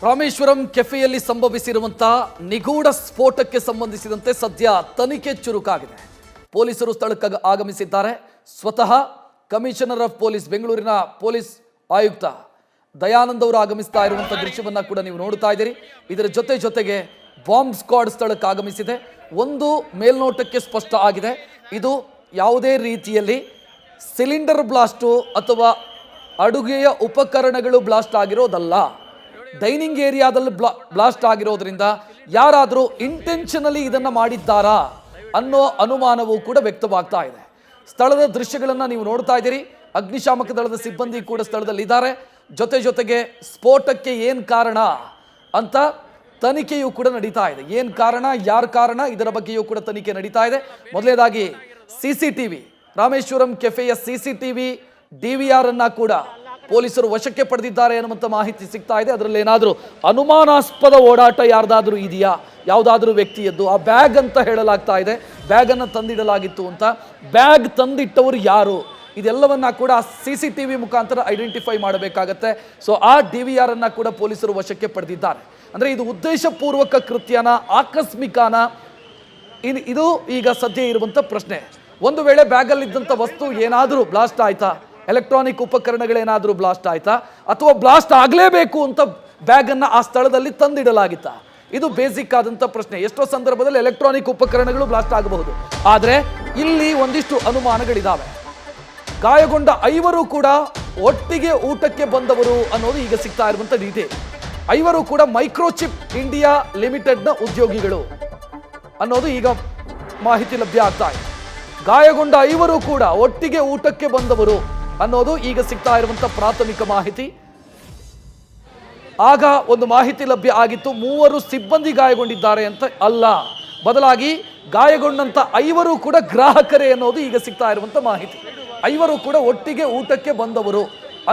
ರಾಮೇಶ್ವರಂ ಕೆಫೆಯಲ್ಲಿ ಸಂಭವಿಸಿರುವಂತಹ ನಿಗೂಢ ಸ್ಫೋಟಕ್ಕೆ ಸಂಬಂಧಿಸಿದಂತೆ ಸದ್ಯ ತನಿಖೆ ಚುರುಕಾಗಿದೆ. ಪೊಲೀಸರು ಸ್ಥಳಕ್ಕೆ ಆಗಮಿಸಿದ್ದಾರೆ. ಸ್ವತಃ ಕಮಿಷನರ್ ಆಫ್ ಪೊಲೀಸ್ ಬೆಂಗಳೂರಿನ ಪೊಲೀಸ್ ಆಯುಕ್ತ ದಯಾನಂದ್ ಅವರು ಆಗಮಿಸ್ತಾ ಇರುವಂತಹ ದೃಶ್ಯವನ್ನ ಕೂಡ ನೀವು ನೋಡ್ತಾ ಇದ್ದೀರಿ. ಇದರ ಜೊತೆಗೆ ಬಾಂಬ್ ಸ್ಕ್ವಾಡ್ ಸ್ಥಳಕ್ಕೆ ಆಗಮಿಸಿದೆ. ಒಂದು ಮೇಲ್ನೋಟಕ್ಕೆ ಸ್ಪಷ್ಟ ಆಗಿದೆ, ಇದು ಯಾವುದೇ ರೀತಿಯಲ್ಲಿ ಸಿಲಿಂಡರ್ ಬ್ಲಾಸ್ಟು ಅಥವಾ ಅಡುಗೆಯ ಉಪಕರಣಗಳು ಬ್ಲಾಸ್ಟ್ ಆಗಿರೋದಲ್ಲ. ಡೈನಿಂಗ್ ಏರಿಯಾದಲ್ಲಿ ಬ್ಲಾಸ್ಟ್ ಆಗಿರೋದ್ರಿಂದ ಯಾರಾದರೂ ಇಂಟೆನ್ಷನಲಿ ಇದನ್ನು ಮಾಡಿದ್ದಾರಾ ಅನ್ನೋ ಅನುಮಾನವೂ ಕೂಡ ವ್ಯಕ್ತವಾಗ್ತಾ ಇದೆ. ಸ್ಥಳದ ದೃಶ್ಯಗಳನ್ನು ನೀವು ನೋಡ್ತಾ ಇದ್ದೀರಿ. ಅಗ್ನಿಶಾಮಕ ದಳದ ಸಿಬ್ಬಂದಿ ಕೂಡ ಸ್ಥಳದಲ್ಲಿ ಇದ್ದಾರೆ. ಜೊತೆಗೆ ಸ್ಫೋಟಕ್ಕೆ ಏನು ಕಾರಣ ಅಂತ ತನಿಖೆಯೂ ಕೂಡ ನಡೀತಾ ಇದೆ. ಏನು ಕಾರಣ, ಯಾರ ಕಾರಣ, ಇದರ ಬಗ್ಗೆಯೂ ಕೂಡ ತನಿಖೆ ನಡೀತಾ ಇದೆ. ಮೊದಲನೇದಾಗಿ CCTV, ರಾಮೇಶ್ವರಂ ಕೆಫೆಯ CCTV DVR ಅನ್ನ ಕೂಡ ಪೊಲೀಸರು ವಶಕ್ಕೆ ಪಡೆದಿದ್ದಾರೆ ಅನ್ನುವಂಥ ಮಾಹಿತಿ ಸಿಗ್ತಾ ಇದೆ. ಅದರಲ್ಲಿ ಏನಾದರೂ ಅನುಮಾನಾಸ್ಪದ ಓಡಾಟ ಯಾರ್ದಾದ್ರೂ ಇದೆಯಾ, ಯಾವುದಾದ್ರೂ ವ್ಯಕ್ತಿಯದ್ದು. ಆ ಬ್ಯಾಗ್ ಅಂತ ಹೇಳಲಾಗ್ತಾ ಇದೆ, ಬ್ಯಾಗನ್ನು ತಂದಿಡಲಾಗಿತ್ತು ಅಂತ. ಬ್ಯಾಗ್ ತಂದಿಟ್ಟವರು ಯಾರು, ಇದೆಲ್ಲವನ್ನ ಕೂಡ CCTV ಮುಖಾಂತರ ಐಡೆಂಟಿಫೈ ಮಾಡಬೇಕಾಗತ್ತೆ. ಸೊ ಆ DVR ಅನ್ನ ಕೂಡ ಪೊಲೀಸರು ವಶಕ್ಕೆ ಪಡೆದಿದ್ದಾರೆ. ಅಂದರೆ ಇದು ಉದ್ದೇಶಪೂರ್ವಕ ಕೃತ್ಯನ, ಆಕಸ್ಮಿಕನ, ಇದು ಈಗ ಸದ್ಯ ಇರುವಂಥ ಪ್ರಶ್ನೆ. ಒಂದು ವೇಳೆ ಬ್ಯಾಗಲ್ಲಿದ್ದಂಥ ವಸ್ತು ಏನಾದರೂ ಬ್ಲಾಸ್ಟ್ ಆಯ್ತಾ, ಎಲೆಕ್ಟ್ರಾನಿಕ್ ಉಪಕರಣಗಳೇನಾದರೂ ಬ್ಲಾಸ್ಟ್ ಆಯ್ತಾ, ಅಥವಾ ಬ್ಲಾಸ್ಟ್ ಆಗಲೇಬೇಕು ಅಂತ ಬ್ಯಾಗನ್ನು ಆ ಸ್ಥಳದಲ್ಲಿ ತಂದಿಡಲಾಗಿತ್ತಾ, ಇದು ಬೇಸಿಕ್ ಆದಂಥ ಪ್ರಶ್ನೆ. ಎಷ್ಟೋ ಸಂದರ್ಭದಲ್ಲಿ ಎಲೆಕ್ಟ್ರಾನಿಕ್ ಉಪಕರಣಗಳು ಬ್ಲಾಸ್ಟ್ ಆಗಬಹುದು, ಆದರೆ ಇಲ್ಲಿ ಒಂದಿಷ್ಟು ಅನುಮಾನಗಳಿದ್ದಾವೆ. ಗಾಯಗೊಂಡ 5 ಕೂಡ ಒಟ್ಟಿಗೆ ಊಟಕ್ಕೆ ಬಂದವರು ಅನ್ನೋದು ಈಗ ಸಿಗ್ತಾ ಇರುವಂಥ ಡೀಟೇಲ್. 5 ಕೂಡ ಮೈಕ್ರೋಚಿಪ್ ಇಂಡಿಯಾ ಲಿಮಿಟೆಡ್ನ ಉದ್ಯೋಗಿಗಳು ಅನ್ನೋದು ಈಗ ಮಾಹಿತಿ ಲಭ್ಯ ಆಗ್ತಾ ಇದೆ. ಗಾಯಗೊಂಡ 5 ಕೂಡ ಒಟ್ಟಿಗೆ ಊಟಕ್ಕೆ ಬಂದವರು ಅನ್ನೋದು ಈಗ ಸಿಗ್ತಾ ಇರುವಂಥ ಪ್ರಾಥಮಿಕ ಮಾಹಿತಿ. ಆಗ ಒಂದು ಮಾಹಿತಿ ಲಭ್ಯ ಆಗಿತ್ತು, 3 ಸಿಬ್ಬಂದಿ ಗಾಯಗೊಂಡಿದ್ದಾರೆ ಅಂತ. ಅಲ್ಲ, ಬದಲಾಗಿ ಗಾಯಗೊಂಡಂಥ 5 ಕೂಡ ಗ್ರಾಹಕರೇ ಅನ್ನೋದು ಈಗ ಸಿಗ್ತಾ ಇರುವಂಥ ಮಾಹಿತಿ. 5 ಕೂಡ ಒಟ್ಟಿಗೆ ಊಟಕ್ಕೆ ಬಂದವರು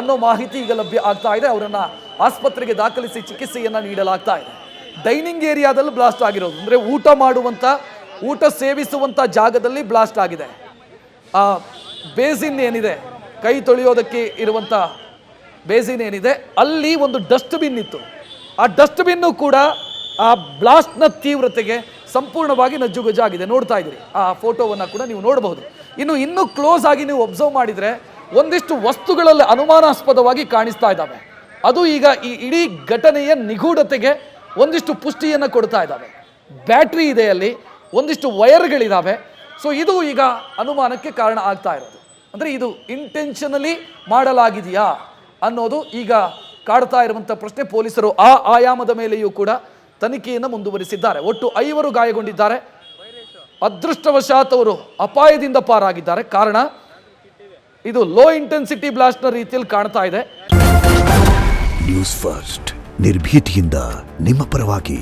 ಅನ್ನೋ ಮಾಹಿತಿ ಈಗ ಲಭ್ಯ ಆಗ್ತಾ ಇದೆ. ಅವರನ್ನ ಆಸ್ಪತ್ರೆಗೆ ದಾಖಲಿಸಿ ಚಿಕಿತ್ಸೆಯನ್ನ ನೀಡಲಾಗ್ತಾ ಇದೆ. ಡೈನಿಂಗ್ ಏರಿಯಾದಲ್ಲಿ ಬ್ಲಾಸ್ಟ್ ಆಗಿರೋದು, ಅಂದರೆ ಊಟ ಮಾಡುವಂಥ, ಊಟ ಸೇವಿಸುವಂಥ ಜಾಗದಲ್ಲಿ ಬ್ಲಾಸ್ಟ್ ಆಗಿದೆ. ಆ ಬೇಸಿನ್ ಏನಿದೆ, ಕೈ ತೊಳೆಯೋದಕ್ಕೆ ಇರುವಂಥ ಬೇಸಿನ್ ಏನಿದೆ, ಅಲ್ಲಿ ಒಂದು ಡಸ್ಟ್ಬಿನ್ ಇತ್ತು. ಆ ಡಸ್ಟ್ಬಿನ್ನು ಕೂಡ ಆ ಬ್ಲಾಸ್ಟ್ನ ತೀವ್ರತೆಗೆ ಸಂಪೂರ್ಣವಾಗಿ ನಜ್ಜುಗುಜ್ಜಾಗಿದೆ. ನೋಡ್ತಾ ಇದ್ದೀರಿ, ಆ ಫೋಟೋವನ್ನು ಕೂಡ ನೀವು ನೋಡಬಹುದು. ಇನ್ನೂ ಕ್ಲೋಸ್ ಆಗಿ ನೀವು ಒಬ್ಸರ್ವ್ ಮಾಡಿದರೆ ಒಂದಿಷ್ಟು ವಸ್ತುಗಳಲ್ಲಿ ಅನುಮಾನಾಸ್ಪದವಾಗಿ ಕಾಣಿಸ್ತಾ ಇದ್ದಾವೆ. ಅದು ಈಗ ಈ ಇಡೀ ಘಟನೆಯ ನಿಗೂಢತೆಗೆ ಒಂದಿಷ್ಟು ಪುಷ್ಟಿಯನ್ನು ಕೊಡ್ತಾ ಇದ್ದಾವೆ. ಬ್ಯಾಟ್ರಿ ಇದೆ, ಅಲ್ಲಿ ಒಂದಿಷ್ಟು ವೈರ್ಗಳಿದ್ದಾವೆ. ಸೊ ಇದು ಈಗ ಅನುಮಾನಕ್ಕೆ ಕಾರಣ ಆಗ್ತಾ ಇರೋದು. ಅಂದರೆ ಇದು ಇಂಟೆನ್ಷನಲಿ ಮಾಡಲಾಗಿದೆಯಾ ಅನ್ನೋದು ಈಗ ಕಾಡ್ತಾ ಇರುವಂಥ ಪ್ರಶ್ನೆ. ಪೊಲೀಸರು ಆ ಆಯಾಮದ ಮೇಲೆಯೂ ಕೂಡ ತನಿಖೆಯನ್ನು ಮುಂದುವರಿಸಿದ್ದಾರೆ. ಒಟ್ಟು 5 ಗಾಯಗೊಂಡಿದ್ದಾರೆ. ಅದೃಷ್ಟವಶಾತ್ ಅವರು ಅಪಾಯದಿಂದ ಪಾರಾಗಿದ್ದಾರೆ. ಕಾರಣ ಇದು ಲೋ ಇಂಟೆನ್ಸಿಟಿ ಬ್ಲಾಸ್ಟ್ನ ರೀತಿಯಲ್ಲಿ ಕಾಣ್ತಾ ಇದೆ. ನ್ಯೂಸ್ ಫಸ್ಟ್, ನಿರ್ಭೀತಿಯಿಂದ ನಿಮ್ಮ ಪರವಾಗಿ.